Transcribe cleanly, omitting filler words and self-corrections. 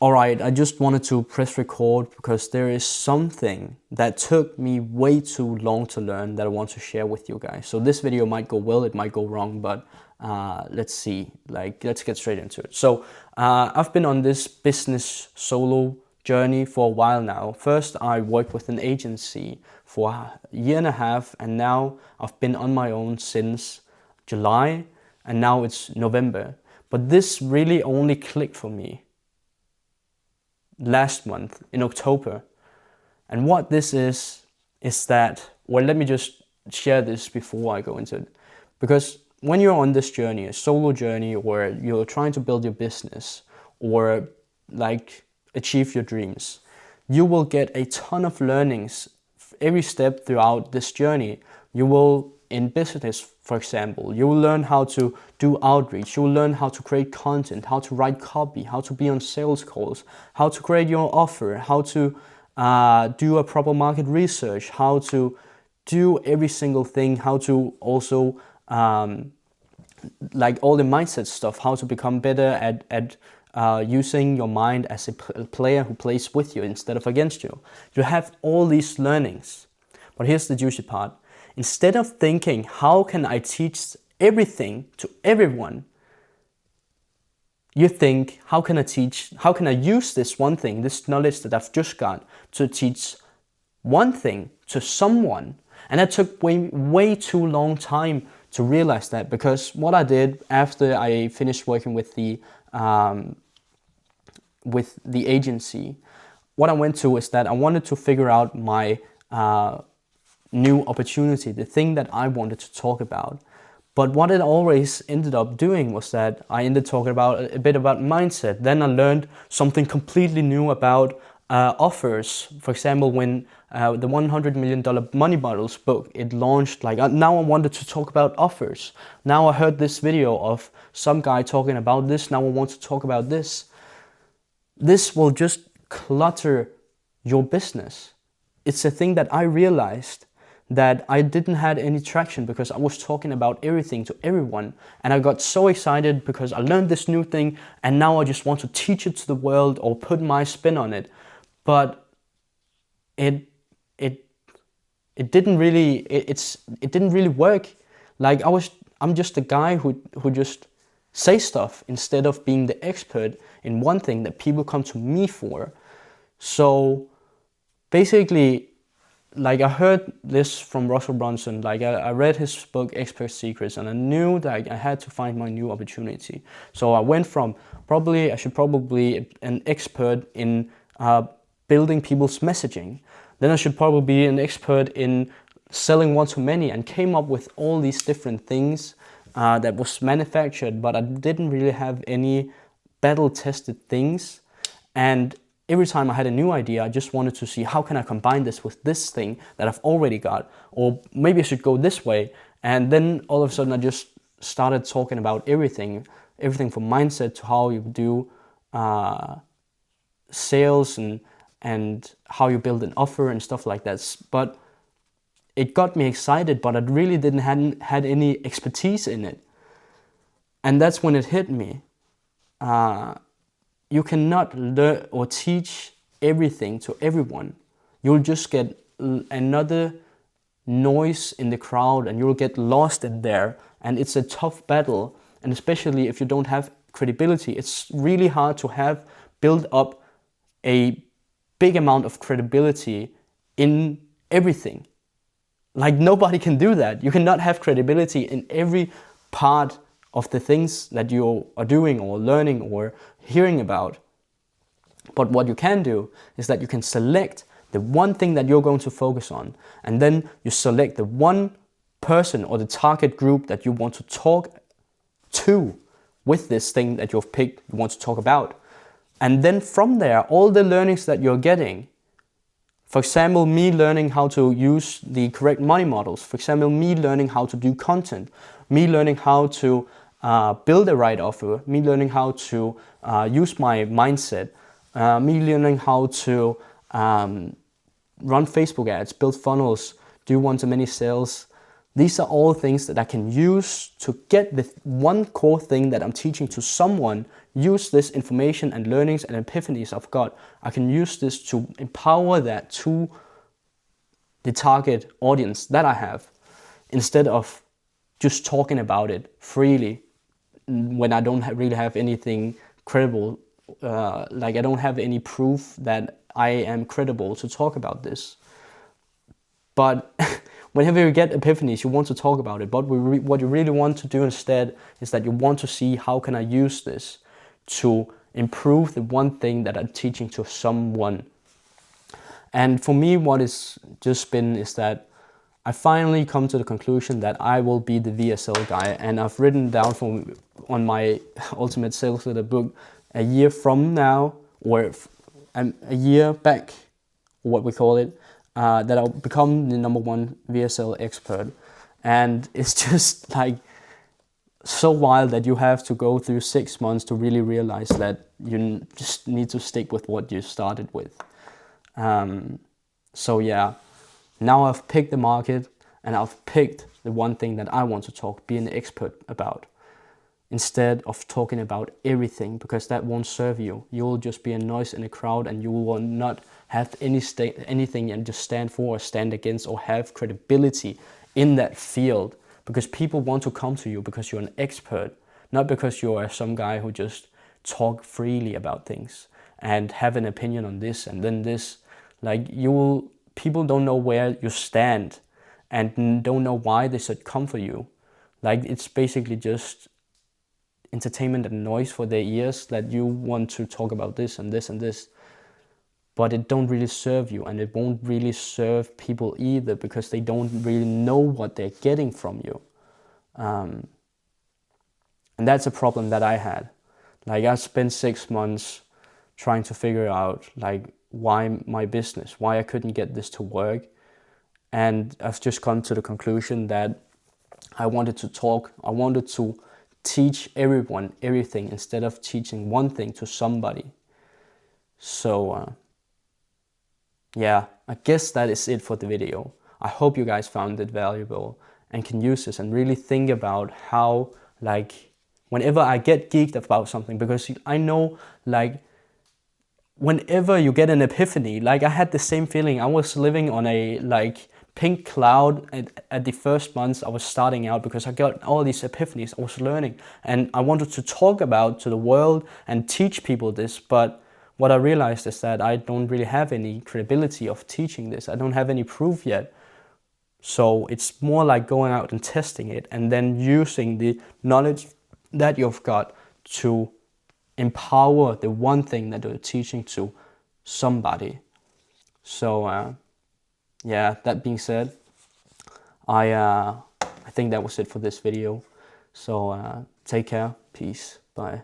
Alright, I just wanted to press record because there is something that took me way too long to learn that I want to share with you guys. So this video might go well, it might go wrong, but let's see, let's get straight into it. So I've been on this business solo journey for a while now. First, I worked with an agency for a year and a half, and now I've been on my own since July, and now it's November. But this really only clicked for me last month in October. And what this is that, well, let me just share this before I go into it. Because when you're on this journey, a solo journey, or you're trying to build your business or achieve your dreams, you will get a ton of learnings every step throughout this journey. You will, in business, for example, you will learn how to do outreach, you will learn how to create content, how to write copy, how to be on sales calls, how to create your offer, how to do a proper market research, how to do every single thing, how to also all the mindset stuff, how to become better at using your mind as a player who plays with you instead of against you. You have all these learnings. But here's the juicy part. Instead of thinking, how can I teach everything to everyone? You think, how can I use this one thing, this knowledge that I've just got, to teach one thing to someone? And that took way too long time to realize that, because what I did after I finished working with the agency, what I went to is that I wanted to figure out my new opportunity, the thing that I wanted to talk about. But what it always ended up doing was that I ended talking about a bit about mindset. Then I learned something completely new about offers. For example, when the $100 million Money Models book, it launched, now I wanted to talk about offers. Now I heard this video of some guy talking about this, now I want to talk about this. This will just clutter your business. It's a thing that I realized that I didn't have any traction because I was talking about everything to everyone, and I got so excited because I learned this new thing, and now I just want to teach it to the world or put my spin on it. But it didn't really work. I'm just a guy who just say stuff instead of being the expert in one thing that people come to me for. So basically, I heard this from Russell Brunson. I read his book Expert Secrets, and I knew that I had to find my new opportunity. So I went from I should probably be an expert in building people's messaging. Then I should probably be an expert in selling one-to-many, and came up with all these different things that was manufactured, but I didn't really have any battle-tested things. And every time I had a new idea, I just wanted to see, how can I combine this with this thing that I've already got? Or maybe I should go this way. And then all of a sudden I just started talking about everything from mindset to how you do sales and how you build an offer and stuff like that. But it got me excited, but I really hadn't had any expertise in it. And that's when it hit me. You cannot learn or teach everything to everyone. You'll just get another noise in the crowd, and you'll get lost in there. And it's a tough battle. And especially if you don't have credibility, it's really hard to build up a big amount of credibility in everything. Nobody can do that. You cannot have credibility in every part of the things that you are doing or learning or hearing about. But what you can do is that you can select the one thing that you're going to focus on, and then you select the one person or the target group that you want to talk to with this thing that you've picked, you want to talk about. And then from there, all the learnings that you're getting, for example, me learning how to use the correct money models, for example, me learning how to do content, me learning how to build a right offer, me learning how to use my mindset, me learning how to run Facebook ads, build funnels, do one-to-many sales, These are all things that I can use to get the one core thing that I'm teaching to someone. Use this information and learnings and epiphanies I've got. I can use this to empower that to the target audience that I have, instead of just talking about it freely when I don't really have anything credible. Like I don't have any proof that I am credible to talk about this. But whenever you get epiphanies, you want to talk about it. But what you really want to do instead is that you want to see, how can I use this to improve the one thing that I'm teaching to someone. And for me, what it's just been is that I finally come to the conclusion that I will be the VSL guy. And I've written down on my Ultimate Sales Leader book, a year from now, or a year back, what we call it, that I'll become the #1 VSL expert. And it's just like so wild that you have to go through 6 months to really realize that you just need to stick with what you started with. So yeah, now I've picked the market and I've picked the one thing that I want to be an expert about, instead of talking about everything, because that won't serve you. You'll just be a noise in a crowd, and you will not have anything and just stand for or stand against or have credibility in that field, because people want to come to you because you're an expert, not because you are some guy who just talk freely about things and have an opinion on this and then this. Like people don't know where you stand and don't know why they should come for you. Like it's basically just entertainment and noise for their ears, that you want to talk about this and this and this, but it don't really serve you, and it won't really serve people either, because they don't really know what they're getting from you. And that's a problem that I had. Like I spent 6 months trying to figure out like why my business, why I couldn't get this to work. And I've just come to the conclusion that I wanted to teach everyone everything instead of teaching one thing to somebody. So yeah, I guess that is it for the video. I hope you guys found it valuable and can use this and really think about how, like, whenever I get geeked about something, because I know, like, whenever you get an epiphany, like I had the same feeling. I was living on a like pink cloud at the first months I was starting out, because I got all these epiphanies. I was learning and I wanted to talk about to the world and teach people this, but what I realized is that I don't really have any credibility of teaching this. I don't have any proof yet. So it's more like going out and testing it and then using the knowledge that you've got to empower the one thing that you're teaching to somebody. So yeah, that being said, I think that was it for this video. So take care, peace, bye.